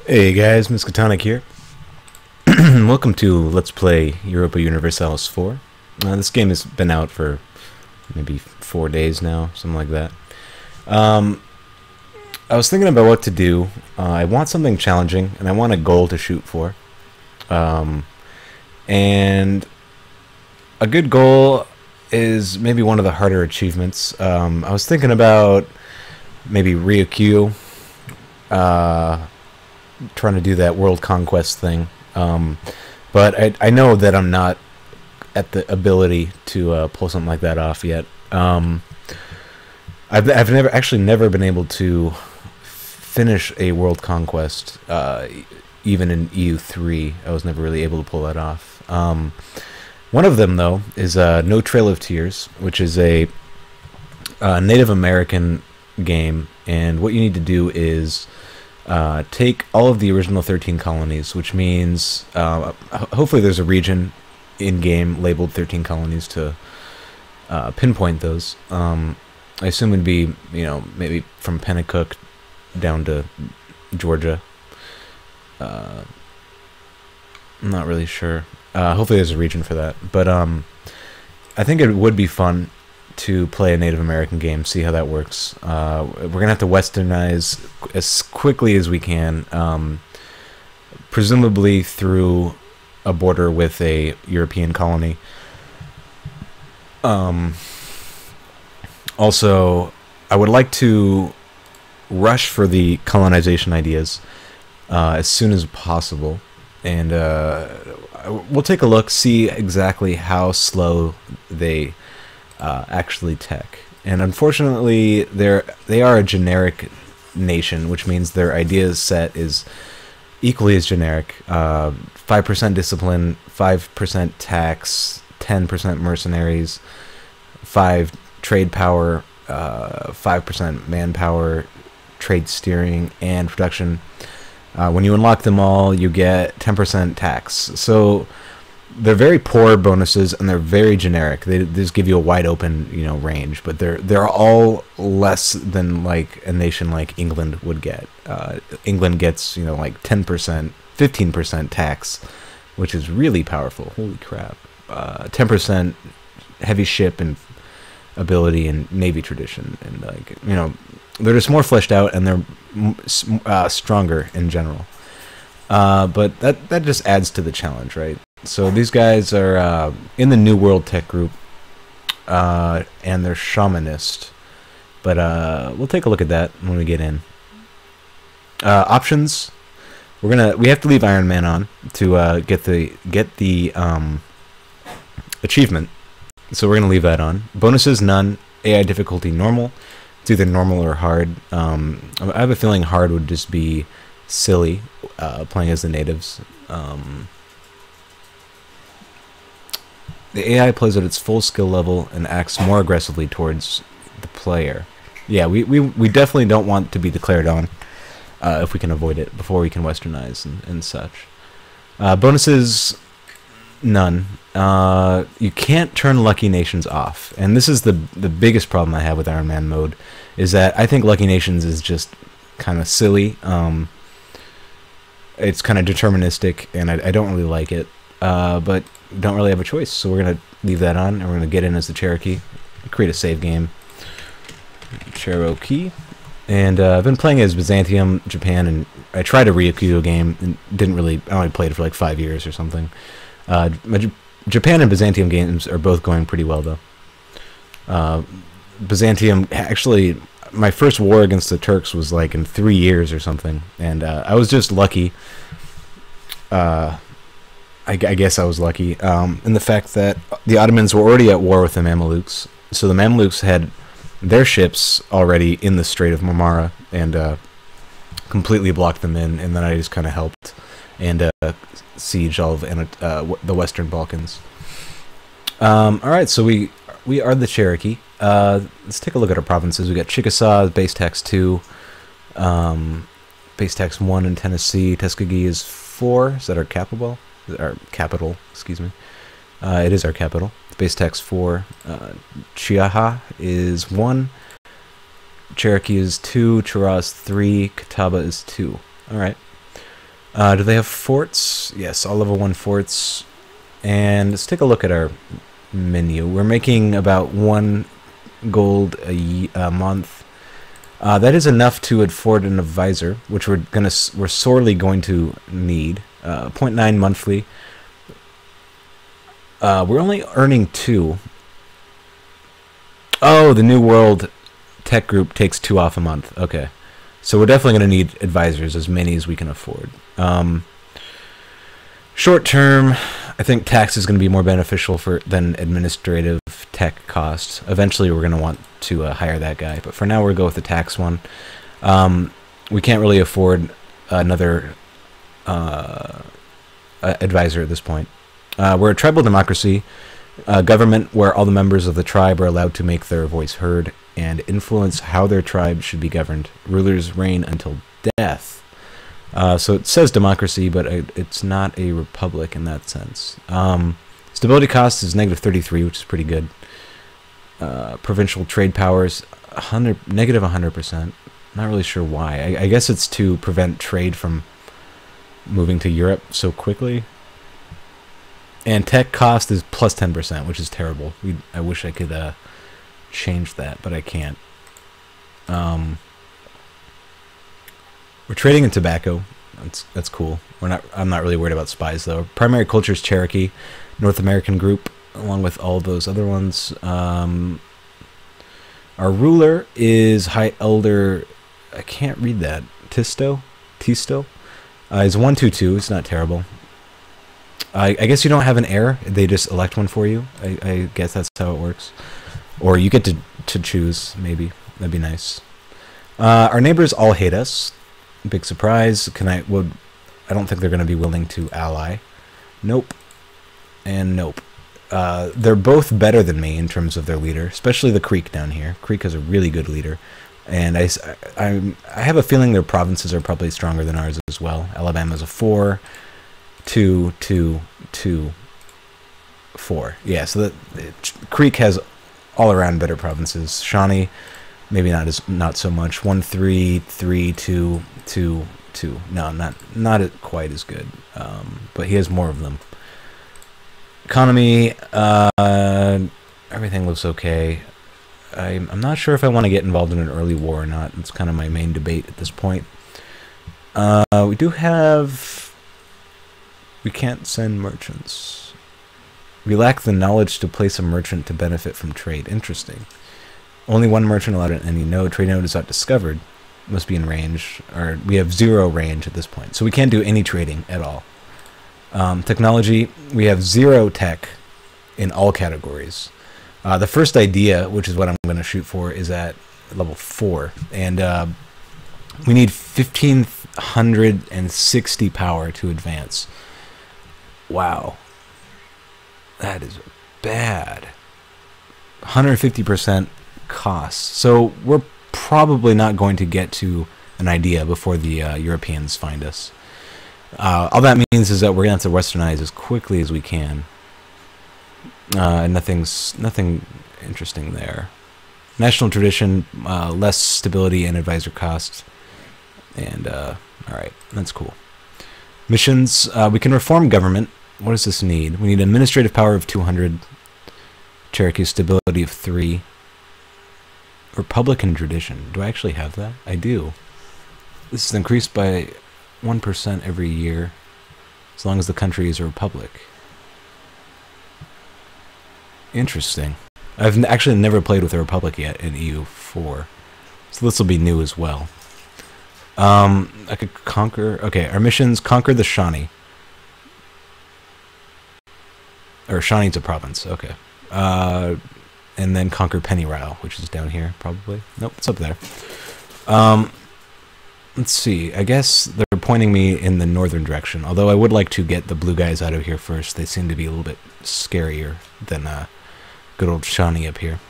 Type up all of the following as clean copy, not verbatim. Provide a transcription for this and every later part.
Hey guys, Miskatonic here. Welcome to Let's Play Europa Universalis 4. This game has been out for maybe 4 days now, something like that. I was thinking about what to do. I want something challenging, and I want a goal to shoot for. And a good goal is maybe one of the harder achievements. I was thinking about maybe Ryukyu, trying to do that world conquest thing, but I know that I'm not at the ability to pull something like that off yet. I've never been able to finish a world conquest, even in EU3. I was never really able to pull that off. One of them, though, is No Trail of Tears, which is a Native American game, and what you need to do is take all of the original 13 colonies, which means hopefully there's a region in-game labeled 13 colonies to pinpoint those. I assume it'd be, maybe from Pennacook down to Georgia. I'm not really sure. Hopefully there's a region for that. But I think it would be fun to play a Native American game, see how that works. We're going to have to westernize as quickly as we can, presumably through a border with a European colony. Also, I would like to rush for the colonization ideas as soon as possible, and we'll take a look, see exactly how slow they actually tech. And unfortunately, they are a generic nation, which means their ideas set is equally as generic. 5% discipline, 5% tax, 10% mercenaries, 5 trade power, 5% manpower, trade steering, and production. When you unlock them all, you get 10% tax. So they're very poor bonuses, and they're very generic. They just give you a wide open, range. But they're all less than like a nation like England would get. England gets like 10%, 15% tax, which is really powerful. Holy crap! 10% heavy ship and ability and navy tradition, and they're just more fleshed out, and they're stronger in general. But that just adds to the challenge, right? So these guys are in the New World Tech group, and they're shamanist. But we'll take a look at that when we get in. Options. We have to leave Ironman on to get the achievement. So we're gonna leave that on. Bonuses none. AI difficulty normal. It's either normal or hard. I have a feeling hard would just be silly, playing as the natives. The AI plays at its full skill level and acts more aggressively towards the player. Yeah, we definitely don't want to be declared on, if we can avoid it, before we can westernize and such. Bonuses, none. You can't turn Lucky Nations off, and this is the biggest problem I have with Ironman mode, is that I think Lucky Nations is just kind of silly. It's kind of deterministic, and I don't really like it, but don't really have a choice, so we're going to leave that on, and we're going to get in as the Cherokee, create a save game, Cherokee, and I've been playing as Byzantium, Japan, and I tried a Ryukyu game, and I only played it for like 5 years or something. My Japan and Byzantium games are both going pretty well, though. Byzantium, actually, my first war against the Turks was like in 3 years or something, and I was just lucky. I guess I was lucky in the fact that the Ottomans were already at war with the Mamelukes, so the Mamelukes had their ships already in the Strait of Marmara, and completely blocked them in, and then I just kind of helped and siege all of the Western Balkans. Alright, so we are the Cherokee. Let's take a look at our provinces. We got Chickasaw, base tax 2, base tax 1 in Tennessee. Tuskegee is 4. Is that our capital? Our capital, excuse me. It is our capital. Base tax 4. Chiaha is 1. Cherokee is 2. Chirrahua is 3. Catawba is 2. Alright. Do they have forts? Yes, all level 1 forts. And let's take a look at our menu. We're making about 1 gold a month. That is enough to afford an advisor, which we're sorely going to need. 0.9 monthly. We're only earning 2. Oh, the New World Tech Group takes 2 off a month. Okay. So we're definitely going to need advisors, as many as we can afford. Short term, I think tax is going to be more beneficial than administrative tech costs. Eventually, we're going to want to hire that guy. But for now, we'll go with the tax one. We can't really afford another advisor at this point. We're a tribal democracy. Government where all the members of the tribe are allowed to make their voice heard and influence how their tribe should be governed. Rulers reign until death. So it says democracy, but it's not a republic in that sense. Stability cost is -33, which is pretty good. Provincial trade powers, negative 100%. Not really sure why. I guess it's to prevent trade from moving to Europe so quickly. And tech cost is plus 10%, which is terrible. I wish I could change that, but I can't. We're trading in tobacco. That's cool. I'm not really worried about spies though. Primary culture is Cherokee, North American group, along with all those other ones. Our ruler is High Elder. I can't read that. Tisto. Is 122. It's not terrible. I guess you don't have an heir. They just elect one for you. I guess that's how it works. Or you get to choose, maybe. That'd be nice. Our neighbors all hate us. Big surprise. I don't think they're going to be willing to ally. Nope. And nope. They're both better than me in terms of their leader, especially the Creek down here. Creek is a really good leader. And I have a feeling their provinces are probably stronger than ours as well. Alabama's a 4. 2, 2, 2, 4. Yeah, so Creek has all around better provinces. Shawnee, maybe not so much. 1, 3, 3, 2, 2, 2. No, not quite as good. But he has more of them. Economy, everything looks okay. I'm not sure if I want to get involved in an early war or not. It's kind of my main debate at this point. We do have. We can't send merchants. We lack the knowledge to place a merchant to benefit from trade. Interesting. Only 1 merchant allowed in any node. Trade node is not discovered. Must be in range. Or we have 0 range at this point. So we can't do any trading at all. Technology. We have 0 tech in all categories. The first idea, which is what I'm going to shoot for, is at level 4. And we need 1,560 power to advance. Wow, that is bad. 150% cost. So we're probably not going to get to an idea before the Europeans find us. All that means is that we're going to have to westernize as quickly as we can. Nothing interesting there. National tradition, less stability and advisor costs. And all right, that's cool. Missions, we can reform government. What does this need? We need administrative power of 200. Cherokee stability of 3. Republican tradition. Do I actually have that? I do. This is increased by 1% every year, as long as the country is a republic. Interesting. I've actually never played with a republic yet in EU4, so this will be new as well. I could conquer. Okay, our missions: conquer the Shawnee. Or Shawnee's a province. Okay. And then conquer Pennyrow, which is down here, probably. Nope, it's up there. Let's see. I guess they're pointing me in the northern direction. Although I would like to get the blue guys out of here first. They seem to be a little bit scarier than good old Shawnee up here.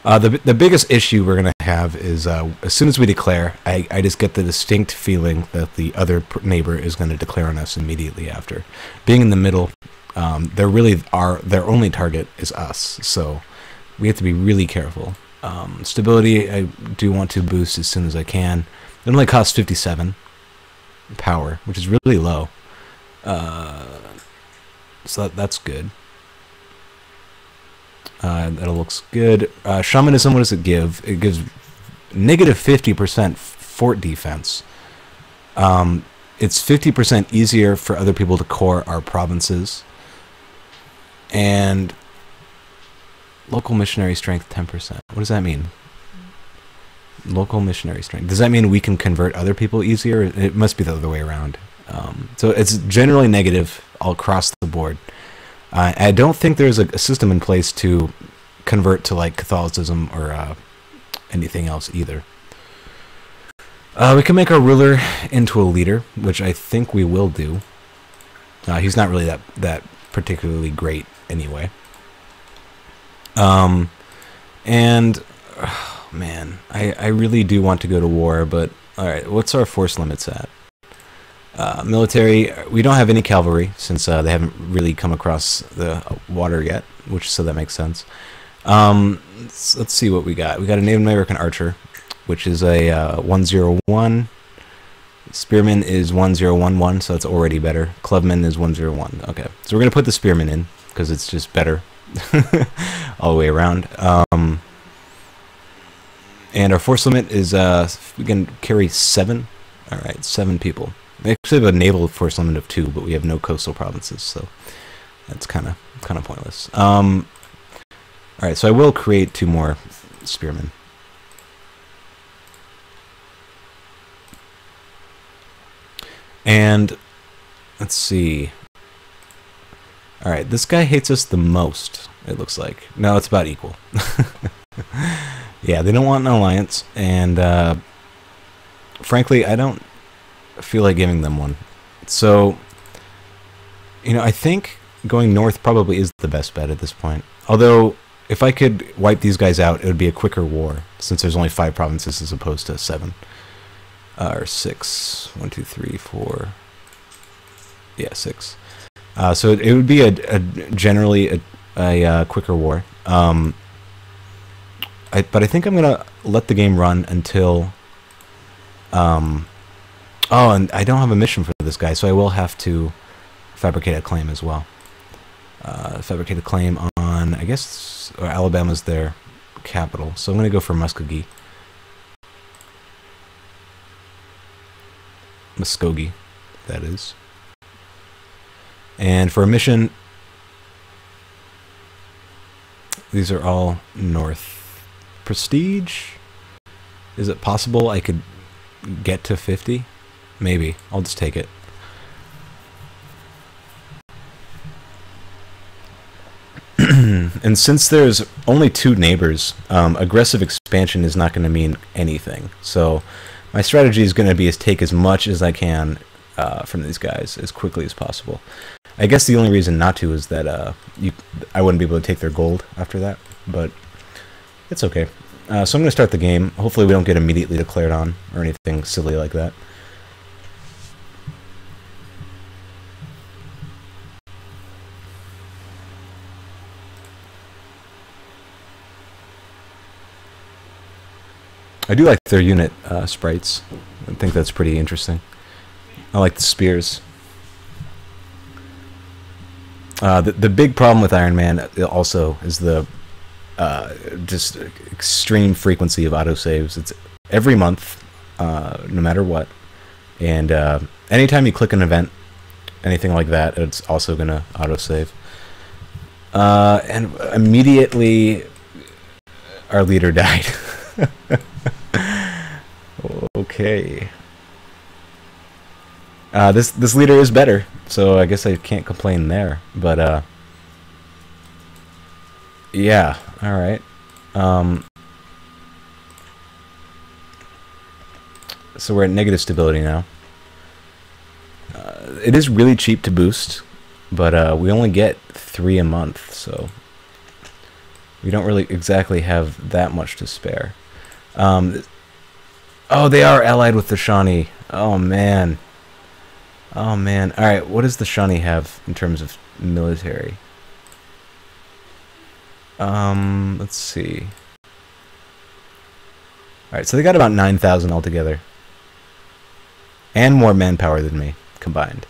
The biggest issue we're going to have is as soon as we declare, I just get the distinct feeling that the other neighbor is going to declare on us immediately after. Being in the middle, their only target is us, so we have to be really careful. Stability, I do want to boost as soon as I can. It only costs 57. power, which is really low. So that's good. That looks good. Shamanism, what does it give? It gives negative 50% fort defense. It's 50% easier for other people to core our provinces. And local missionary strength 10%. What does that mean? Local missionary strength. Does that mean we can convert other people easier? It must be the other way around. So it's generally negative all across the board. I don't think there's a system in place to convert to like Catholicism or anything else either. We can make our ruler into a leader, which I think we will do. He's not really that particularly great anyway. And oh, man, I really do want to go to war, but all right, what's our force limits at? Military, we don't have any cavalry since they haven't really come across the water yet, so that makes sense. Let's see what we got. We got a Native American archer, which is a 101. Spearman is 1011, so that's already better. Clubman is 101. Okay, so we're gonna put the spearman in because it's just better all the way around. And our force limit is we can carry 7. All right, 7 people. We actually have a naval force limit of 2, but we have no coastal provinces, so that's kind of pointless. All right, so I will create 2 more spearmen. And let's see. All right, this guy hates us the most, it looks like. No, it's about equal. Yeah, they don't want an alliance, and frankly, I don't feel like giving them one. So, you know, I think going north probably is the best bet at this point. Although, if I could wipe these guys out, it would be a quicker war, since there's only 5 provinces as opposed to 7. Or 6. 1, 2, 3, 4. Yeah, 6. So it would be generally a quicker war. But I think I'm gonna let the game run until. Oh, and I don't have a mission for this guy, so I will have to fabricate a claim as well. Fabricate a claim on, I guess, or Alabama's their capital, so I'm gonna go for Muskogee. Muskogee, that is. And for a mission, these are all north. Prestige? Is it possible I could get to 50? Maybe. I'll just take it. And since there's only 2 neighbors, aggressive expansion is not going to mean anything. So my strategy is going to be take as much as I can from these guys as quickly as possible. I guess the only reason not to is that I wouldn't be able to take their gold after that, but it's okay. So I'm going to start the game. Hopefully we don't get immediately declared on or anything silly like that. I do like their unit sprites. I think that's pretty interesting. I like the spears. The big problem with Ironman also is the just extreme frequency of autosaves. It's every month, no matter what. And anytime you click an event, anything like that, it's also going to autosave. And immediately, our leader died. Okay. This leader is better, so I guess I can't complain there. But yeah, all right. So we're at negative stability now. It is really cheap to boost, but we only get 3 a month, so we don't really exactly have that much to spare. Oh, they are allied with the Shawnee. Oh, man. Oh, man. Alright, what does the Shawnee have in terms of military? Let's see. Alright, so they got about 9,000 altogether. and more manpower than me combined.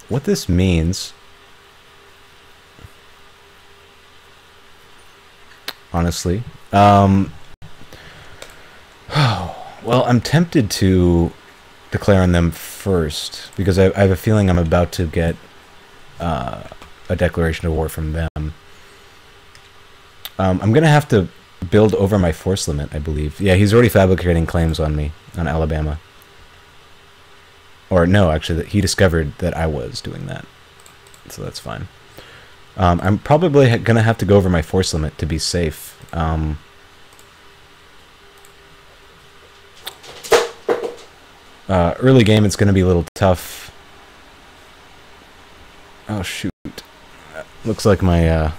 What this means, honestly, well, I'm tempted to declare on them first because I have a feeling I'm about to get a declaration of war from them. I'm gonna have to build over my force limit, I believe. Yeah, he's already fabricating claims on me, on Alabama. Or no, actually, he discovered that I was doing that. So that's fine. I'm probably going to have to go over my force limit to be safe. Early game, it's going to be a little tough. Oh, shoot. Looks like my...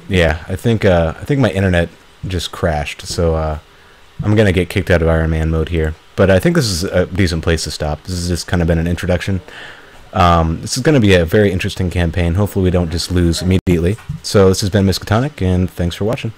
Yeah, I think my internet just crashed, so... I'm going to get kicked out of Ironman mode here. But I think this is a decent place to stop. This has just kind of been an introduction. This is going to be a very interesting campaign. Hopefully we don't just lose immediately. So this has been Miskatonic, and thanks for watching.